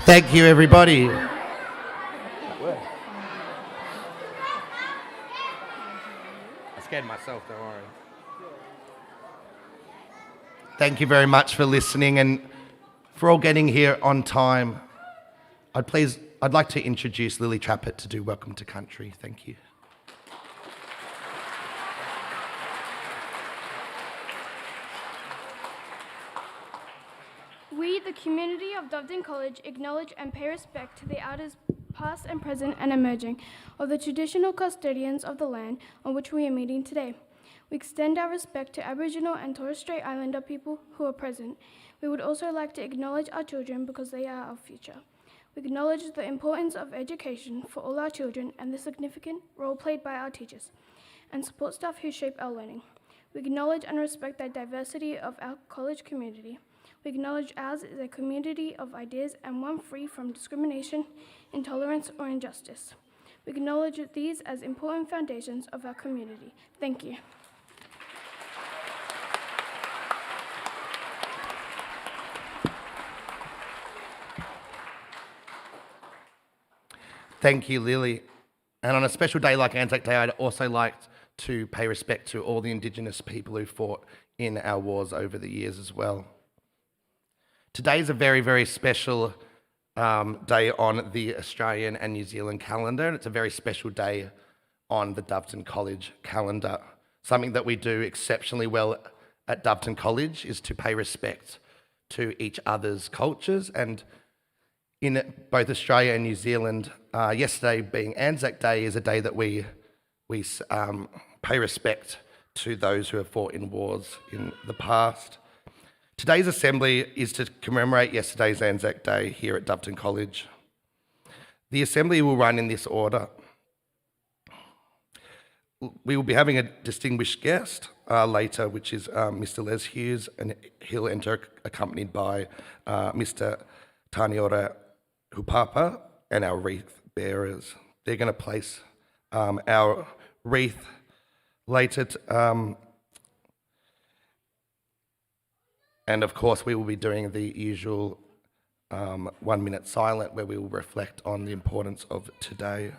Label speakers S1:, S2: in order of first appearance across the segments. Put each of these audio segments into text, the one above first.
S1: Thank you, everybody. I scared myself, don't worry. Thank you very much for listening and for all getting here on time. I'd like to introduce Lily Trappett to do Welcome to Country. Thank you.
S2: We, the community of Doveton College, acknowledge and pay respect to the elders past and present and emerging of the traditional custodians of the land on which we are meeting today. We extend our respect to Aboriginal and Torres Strait Islander people who are present. We would also like to acknowledge our children because they are our future. We acknowledge the importance of education for all our children and the significant role played by our teachers and support staff who shape our learning. We acknowledge and respect the diversity of our college community. We acknowledge ours is a community of ideas and one free from discrimination, intolerance, or injustice. We acknowledge these as important foundations of our community. Thank you.
S1: Thank you, Lily. And on a special day like Anzac Day, I'd also like to pay respect to all the Indigenous people who fought in our wars over the years as well. Today is a very, very special day on the Australian and New Zealand calendar, and it's a very special day on the Doveton College calendar. Something that we do exceptionally well at Doveton College is to pay respect to each other's cultures, and in both Australia and New Zealand, yesterday being Anzac Day is a day that we pay respect to those who have fought in wars in the past. Today's assembly is to commemorate yesterday's Anzac Day here at Doveton College. The assembly will run in this order. We will be having a distinguished guest later, which is Mr. Les Hughes, and he'll enter accompanied by Mr. Taniora Hupapa and our wreath bearers. They're going to place our wreath later. And of course, we will be doing the usual 1 minute silent where we will reflect on the importance of today.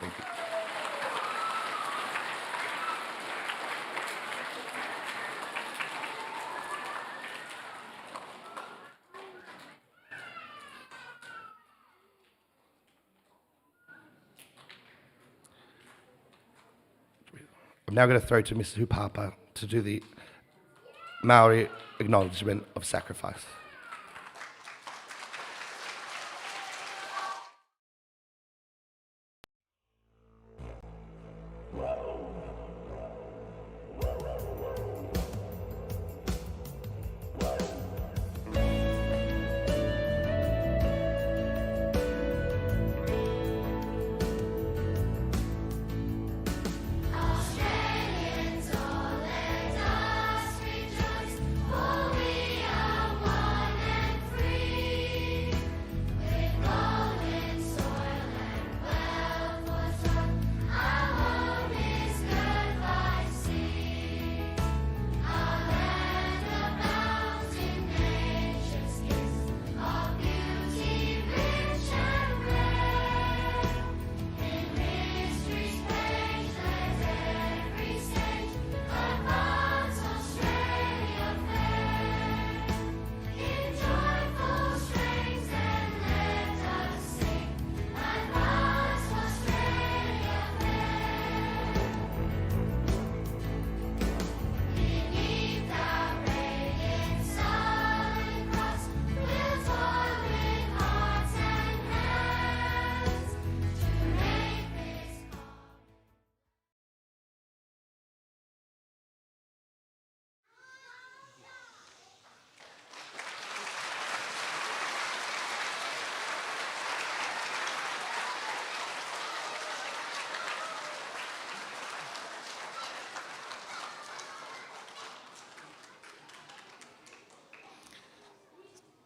S1: Thank you. I'm now going to throw to Mrs. Hupapa to do the Maori Acknowledgement of Sacrifice.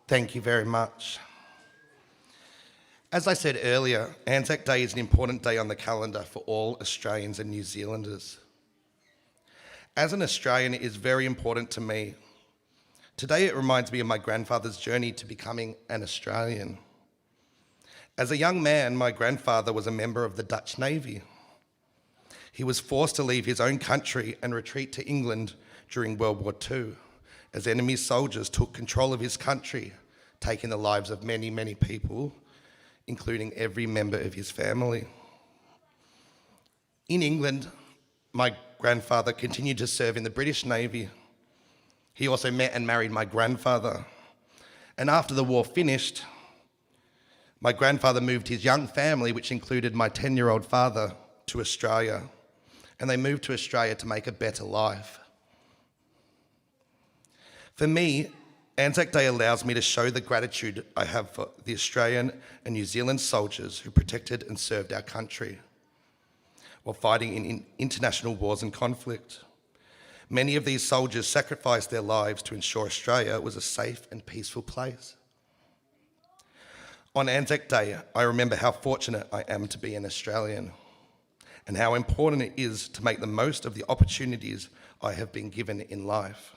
S1: Thank you very much. As I said earlier, Anzac Day is an important day on the calendar for all Australians and New Zealanders. As an Australian, it is very important to me Today it reminds me of my grandfather's journey to becoming an Australian. As a young man, my grandfather was a member of the Dutch Navy. He was forced to leave his own country and retreat to England during World War II, as enemy soldiers took control of his country, taking the lives of many, many people, including every member of his family. In England, my grandfather continued to serve in the British Navy. He also met and married my grandfather. And after the war finished, my grandfather moved his young family, which included my 10-year-old father, to Australia. And they moved to Australia to make a better life. For me, Anzac Day allows me to show the gratitude I have for the Australian and New Zealand soldiers who protected and served our country while fighting in international wars and conflict. Many of these soldiers sacrificed their lives to ensure Australia was a safe and peaceful place. On Anzac Day, I remember how fortunate I am to be an Australian and how important it is to make the most of the opportunities I have been given in life.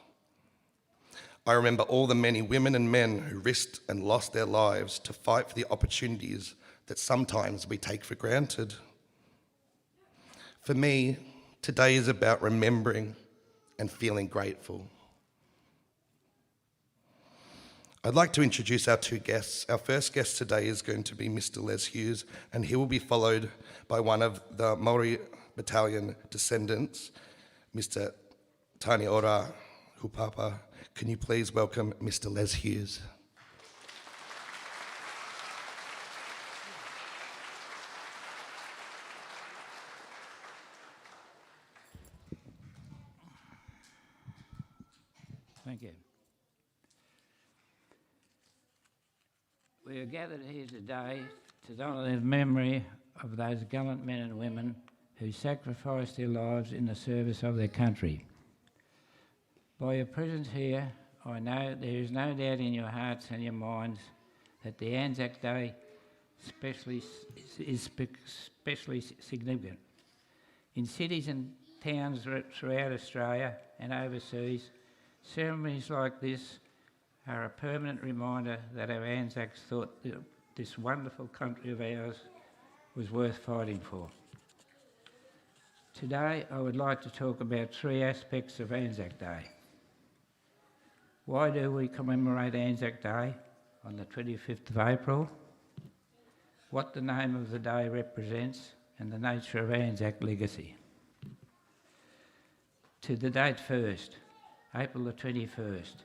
S1: I remember all the many women and men who risked and lost their lives to fight for the opportunities that sometimes we take for granted. For me, today is about remembering and feeling grateful. I'd like to introduce our two guests. Our first guest today is going to be Mr. Les Hughes, and he will be followed by one of the Maori battalion descendants, Mr. Tani Ora Hupapa. Can you please welcome Mr. Les Hughes?
S3: Thank you. We are gathered here today to honour the memory of those gallant men and women who sacrificed their lives in the service of their country. By your presence here, I know there is no doubt in your hearts and your minds that the Anzac Day is especially significant. In cities and towns throughout Australia and overseas, ceremonies like this are a permanent reminder that our Anzacs thought that this wonderful country of ours was worth fighting for. Today, I would like to talk about three aspects of Anzac Day. Why do we commemorate Anzac Day on the 25th of April? What the name of the day represents and the nature of Anzac legacy. To the date first, April the 21st,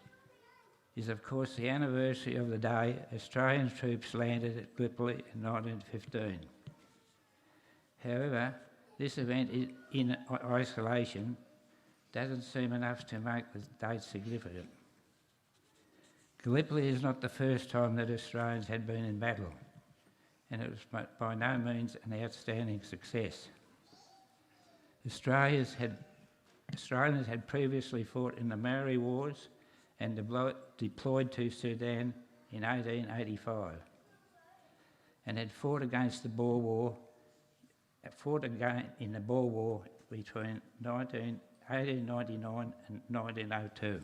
S3: is of course the anniversary of the day Australian troops landed at Gallipoli in 1915. However, this event in isolation doesn't seem enough to make the date significant. Gallipoli is not the first time that Australians had been in battle, and it was by no means an outstanding success. Australians had previously fought in the Maori Wars and deployed to Sudan in 1885, and had fought against the Boer War, in the Boer War between 1899 and 1902.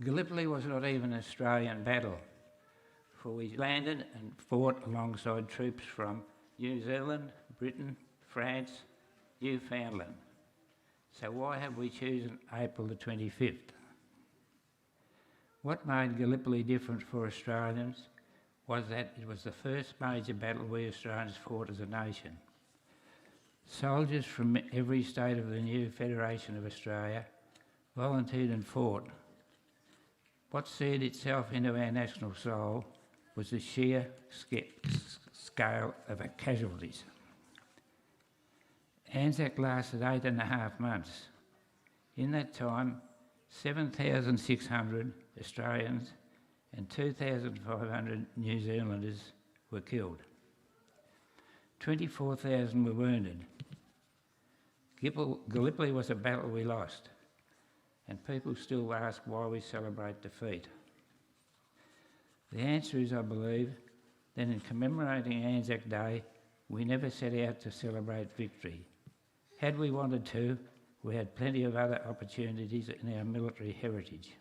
S3: Gallipoli was not even an Australian battle, for we landed and fought alongside troops from New Zealand, Britain, France, Newfoundland. So why have we chosen April the 25th? What made Gallipoli different for Australians was that it was the first major battle we Australians fought as a nation. Soldiers from every state of the new Federation of Australia volunteered and fought. What seared itself into our national soul was the sheer scale of our casualties. Anzac lasted 8.5 months. In that time, 7,600 Australians and 2,500 New Zealanders were killed. 24,000 were wounded. Gallipoli was a battle we lost, and people still ask why we celebrate defeat. The answer is, I believe, that in commemorating Anzac Day, we never set out to celebrate victory. Had we wanted to, we had plenty of other opportunities in our military heritage.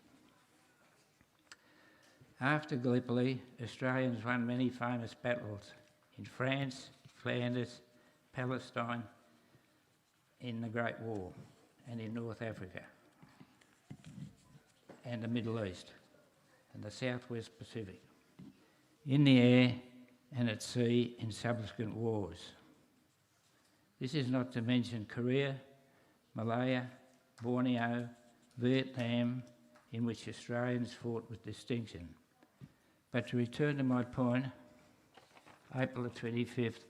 S3: After Gallipoli, Australians won many famous battles in France, Flanders, Palestine, in the Great War, and in North Africa, and the Middle East, and the Southwest Pacific, in the air and at sea in subsequent wars. This is not to mention Korea, Malaya, Borneo, Vietnam, in which Australians fought with distinction. But to return to my point, April the 25th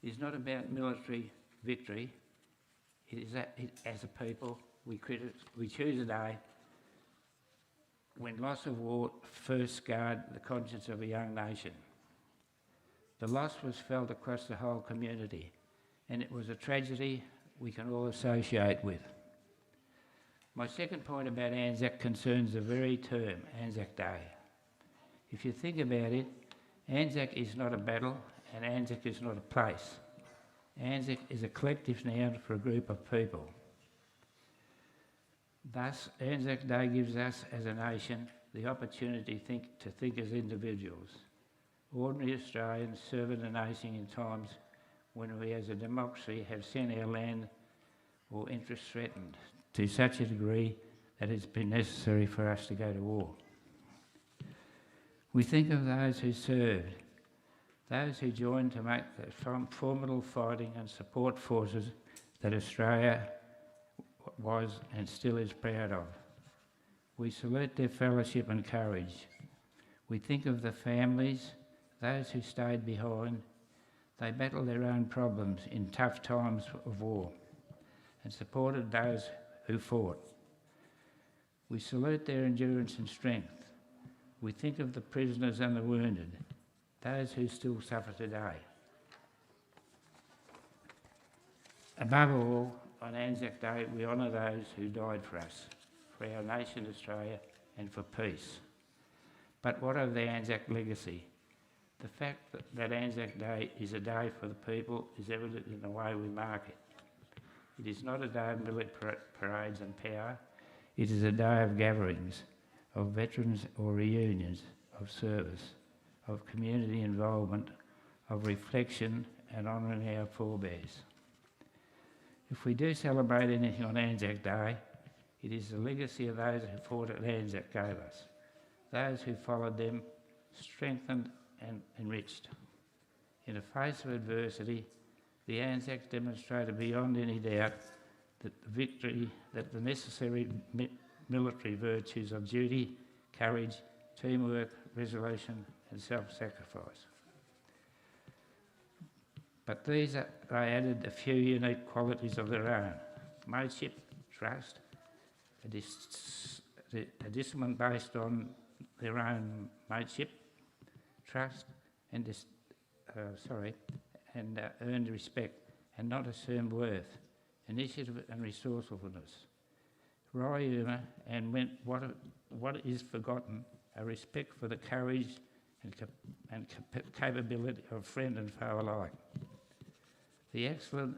S3: is not about military victory. It is that as a people, we choose a day when loss of war first scarred the conscience of a young nation. The loss was felt across the whole community, and it was a tragedy we can all associate with. My second point about ANZAC concerns the very term, ANZAC Day. If you think about it, ANZAC is not a battle and ANZAC is not a place. ANZAC is a collective noun for a group of people. Thus, ANZAC Day gives us as a nation the opportunity to think as individuals, ordinary Australians serving the nation in times when we as a democracy have seen our land or interests threatened to such a degree that it's been necessary for us to go to war. We think of those who served, those who joined to make the formidable fighting and support forces that Australia was and still is proud of. We salute their fellowship and courage. We think of the families, those who stayed behind. They battled their own problems in tough times of war and supported those who fought. We salute their endurance and strength. We think of the prisoners and the wounded, those who still suffer today. Above all, on ANZAC Day, we honour those who died for us, for our nation Australia, and for peace. But what of the ANZAC legacy? The fact that ANZAC Day is a day for the people is evident in the way we mark it. It is not a day of military parades and power. It is a day of gatherings, of veterans or reunions, of service, of community involvement, of reflection and honouring our forebears. If we do celebrate anything on ANZAC Day, it is the legacy of those who fought at ANZAC gave us, those who followed them, strengthened and enriched. In the face of adversity, the ANZACs demonstrated beyond any doubt that the necessary military virtues of duty, courage, teamwork, resolution and self-sacrifice. But they added a few unique qualities of their own: mateship, trust, a discipline based on their own mateship, trust, and earned respect, and not assumed worth, initiative and resourcefulness, wry humour, and what is forgotten, a respect for the courage and capability of friend and foe alike. The excellent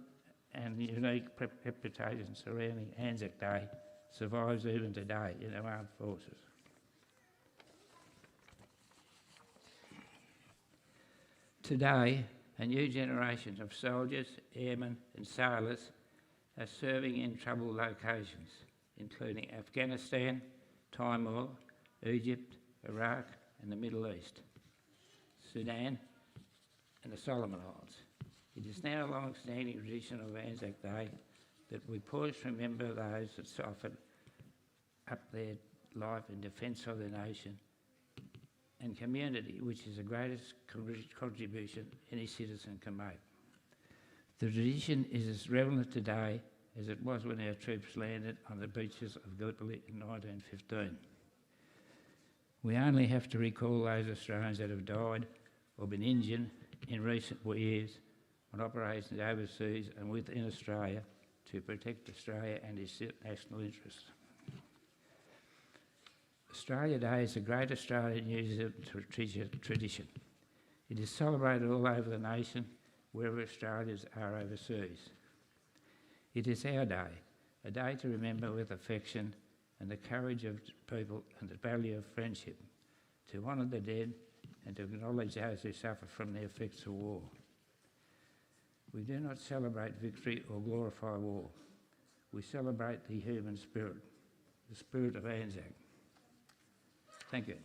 S3: and unique reputation surrounding ANZAC Day survives even today in our armed forces. Today, a new generation of soldiers, airmen and sailors are serving in troubled locations, including Afghanistan, Timor, Egypt, Iraq and the Middle East, Sudan and the Solomon Islands. It is now a long-standing tradition of ANZAC Day that we pause to remember those that suffered up their life in defence of their nation and community, which is the greatest contribution any citizen can make. The tradition is as relevant today as it was when our troops landed on the beaches of Gallipoli in 1915. We only have to recall those Australians that have died or been injured in recent years on operations overseas and within Australia to protect Australia and its national interests. Australia Day is a great Australian New Zealand tradition. It is celebrated all over the nation, wherever Australians are overseas. It is our day, a day to remember with affection and the courage of people and the value of friendship, to honour the dead and to acknowledge those who suffer from the effects of war. We do not celebrate victory or glorify war. We celebrate the human spirit, the spirit of ANZAC. Thank you.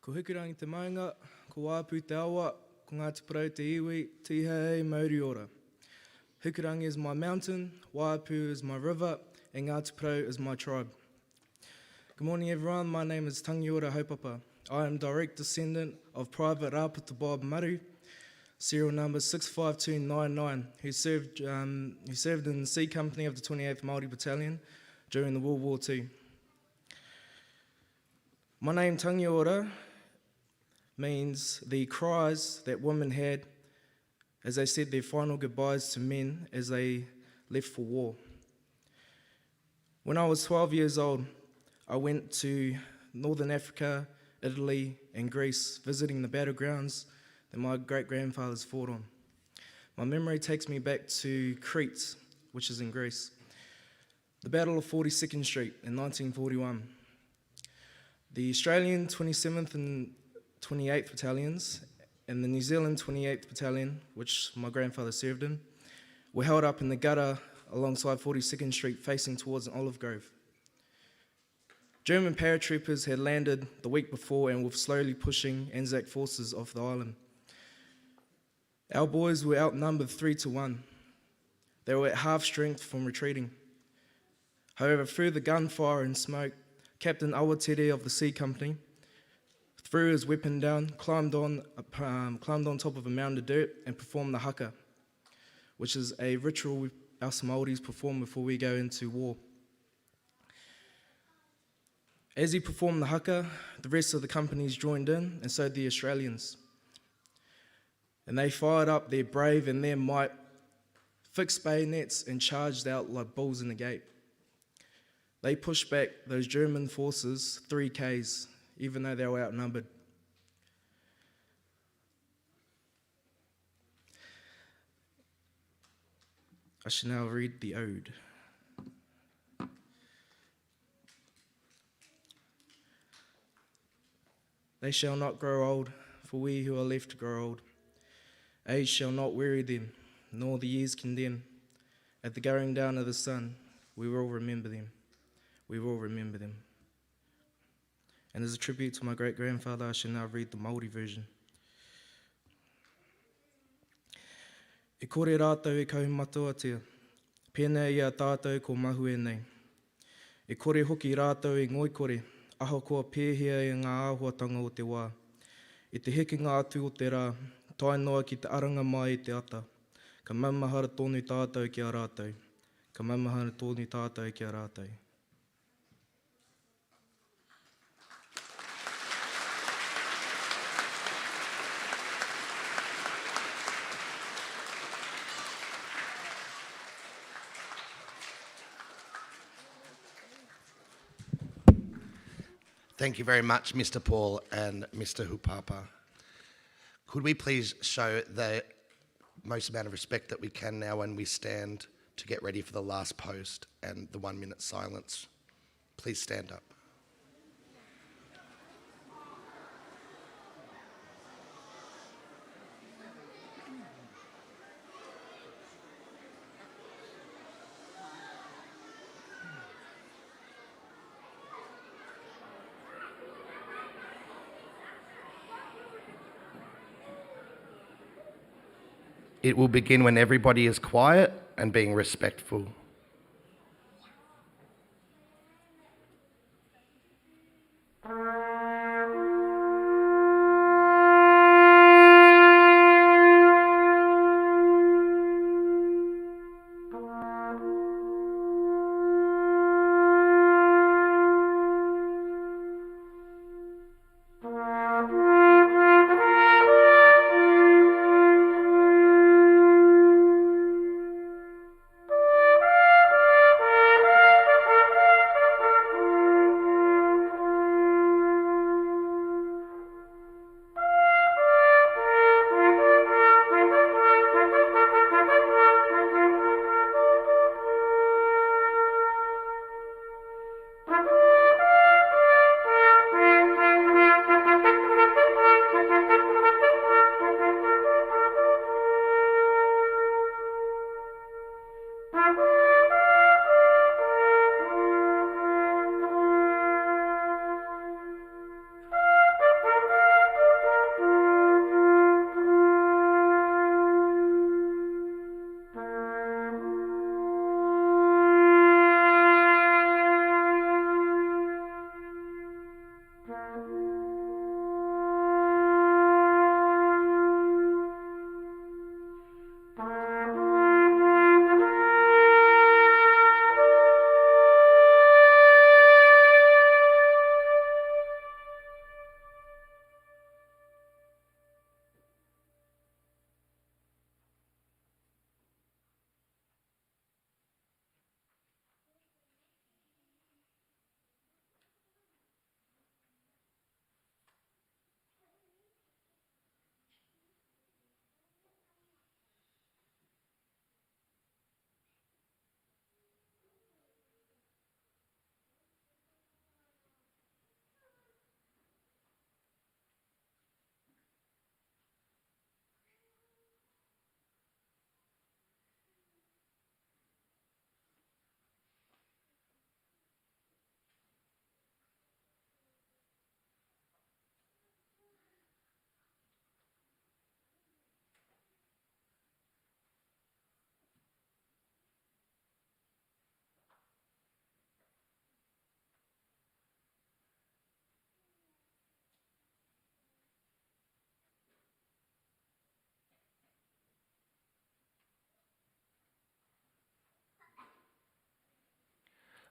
S4: Ko hikurangi te maunga, ko wāpū te awa, ko Ngāti Porou te iwi, tihei Maori ora. Hikurangi is my mountain, Waipu is my river, and Ngāti Porou is my tribe. Good morning everyone, my name is Tangiora Haupapa. I am direct descendant of Private Rāputa Bob Maru, serial number 65299, who served in the C Company of the 28th Māori Battalion during the World War II. My name Tangiora means the cries that women had as they said their final goodbyes to men as they left for war. When I was 12 years old, I went to Northern Africa, Italy and Greece, visiting the battlegrounds that my great-grandfathers fought on. My memory takes me back to Crete, which is in Greece. The Battle of 42nd Street in 1941. The Australian 27th and 28th Battalions and the New Zealand 28th Battalion, which my grandfather served in, were held up in the gutter alongside 42nd Street facing towards an olive grove. German paratroopers had landed the week before and were slowly pushing ANZAC forces off the island. Our boys were outnumbered 3-1. They were at half strength from retreating. However, through the gunfire and smoke, Captain Awatere of the C Company threw his weapon down, climbed on top of a mound of dirt and performed the haka, which is a ritual us Māoris perform before we go into war. As he performed the haka, the rest of the companies joined in, and so did the Australians. And they fired up their brave and their might, fixed bayonets and charged out like bulls in the gate. They pushed back those German forces 3 Ks, even though they were outnumbered. I shall now read the ode. They shall not grow old, for we who are left grow old. Age shall not weary them, nor the years condemn. At the going down of the sun, we will remember them. We will remember them. And as a tribute to my great-grandfather, I shall now read the Maori version. E kore rātou e kaumatoatia, pēnei ia tātou ko mahue nei. E kore hoki rātou e ngoikore, ahakoa pēhea e ngā āhuatanga o te wā. E te hekinga atu o te rā, tae noa ki te aranga mai e te ata. Ka mamahara tōnu tātou ki a rātou. Ka mamahara tōnu tātou ki a rātou.
S1: Thank you very much, Mr. Paul and Mr. Hupapa. Could we please show the most amount of respect that we can now when we stand to get ready for the last post and the 1 minute silence? Please stand up. It will begin when everybody is quiet and being respectful.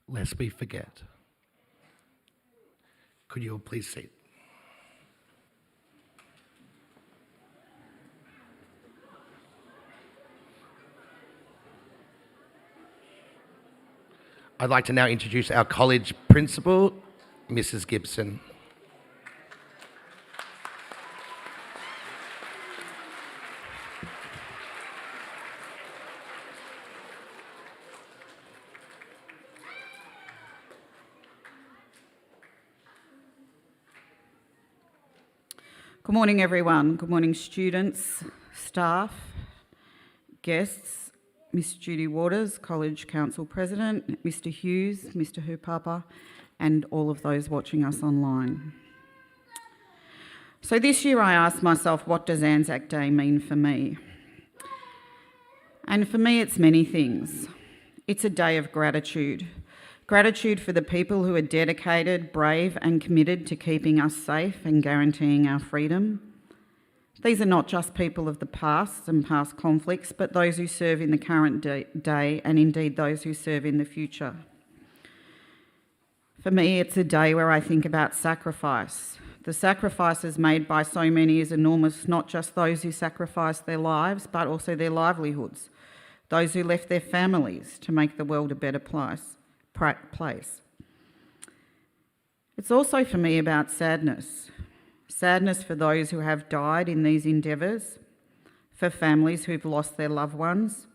S1: lest we forget. Could you all please sit? I'd like to now introduce our college principal, Mrs. Gibson.
S5: Good morning, everyone. Good morning, students, staff, guests, Miss Judy Waters, College Council President, Mr. Hughes, Mr. Hupapa, and all of those watching us online. So this year I asked myself, what does ANZAC Day mean for me? And for me, it's many things. It's a day of gratitude. Gratitude for the people who are dedicated, brave and committed to keeping us safe and guaranteeing our freedom. These are not just people of the past and past conflicts, but those who serve in the current day and indeed those who serve in the future. For me, it's a day where I think about sacrifice. The sacrifices made by so many is enormous, not just those who sacrificed their lives, but also their livelihoods, those who left their families to make the world a better place. It's also for me about sadness. Sadness for those who have died in these endeavours, for families who've lost their loved ones,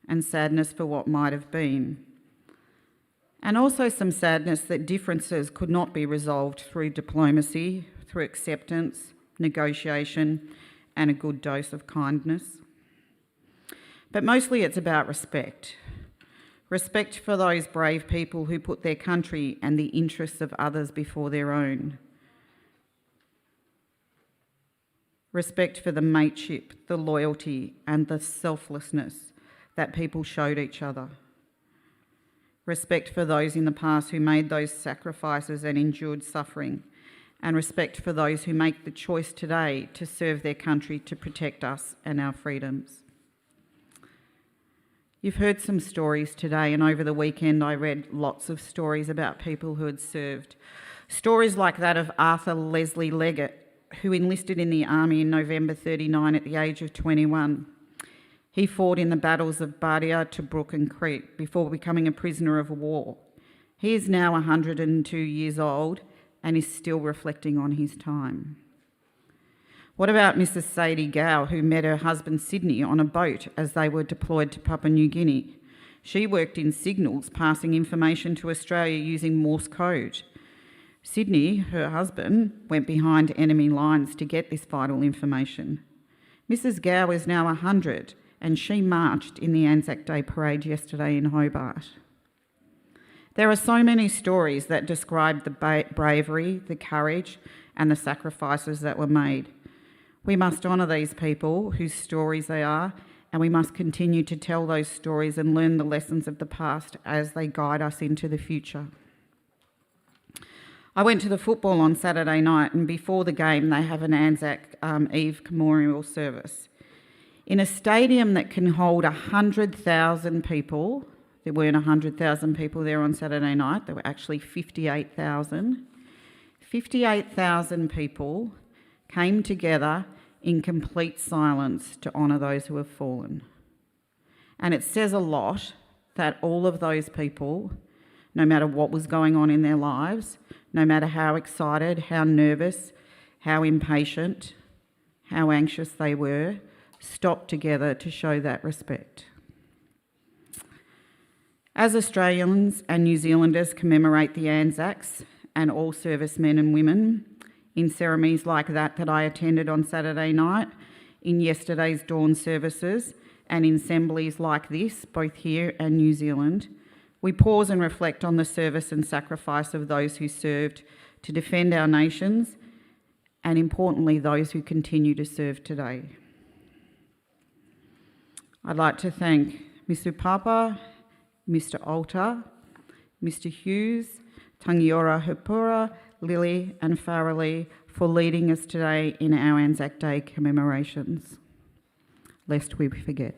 S5: and sadness for what might have been. And also some sadness that differences could not be resolved through diplomacy, through acceptance, negotiation, and a good dose of kindness. But mostly it's about respect. Respect for those brave people who put their country and the interests of others before their own. Respect for the mateship, the loyalty and the selflessness that people showed each other. Respect for those in the past who made those sacrifices and endured suffering. And respect for those who make the choice today to serve their country to protect us and our freedoms. You've heard some stories today, and over the weekend I read lots of stories about people who had served. Stories like that of Arthur Leslie Leggett, who enlisted in the army in November 1939 at the age of 21. He fought in the battles of Bardia, Tobruk and Crete before becoming a prisoner of war. He is now 102 years old and is still reflecting on his time. What about Mrs. Sadie Gow, who met her husband Sydney on a boat as they were deployed to Papua New Guinea? She worked in signals, passing information to Australia using Morse code. Sydney, her husband, went behind enemy lines to get this vital information. Mrs. Gow is now 100 and she marched in the ANZAC Day parade yesterday in Hobart. There are so many stories that describe the bravery, the courage and the sacrifices that were made. We must honour these people whose stories they are, and we must continue to tell those stories and learn the lessons of the past as they guide us into the future. I went to the football on Saturday night, and before the game they have an ANZAC Eve Commemoral service. In a stadium that can hold 100,000 people, there weren't 100,000 people there on Saturday night, there were actually 58,000. 58,000 people came together in complete silence to honour those who have fallen. And it says a lot that all of those people, no matter what was going on in their lives, no matter how excited, how nervous, how impatient, how anxious they were, stopped together to show that respect. As Australians and New Zealanders commemorate the ANZACs and all servicemen and women, in ceremonies like that I attended on Saturday night, in yesterday's dawn services, and in assemblies like this, both here and New Zealand, we pause and reflect on the service and sacrifice of those who served to defend our nations, and importantly, those who continue to serve today. I'd like to thank Mr. Papa, Mr. Alter, Mr. Hughes, Tangiora Hupura, Lily and Farrelly for leading us today in our ANZAC Day commemorations, lest we forget.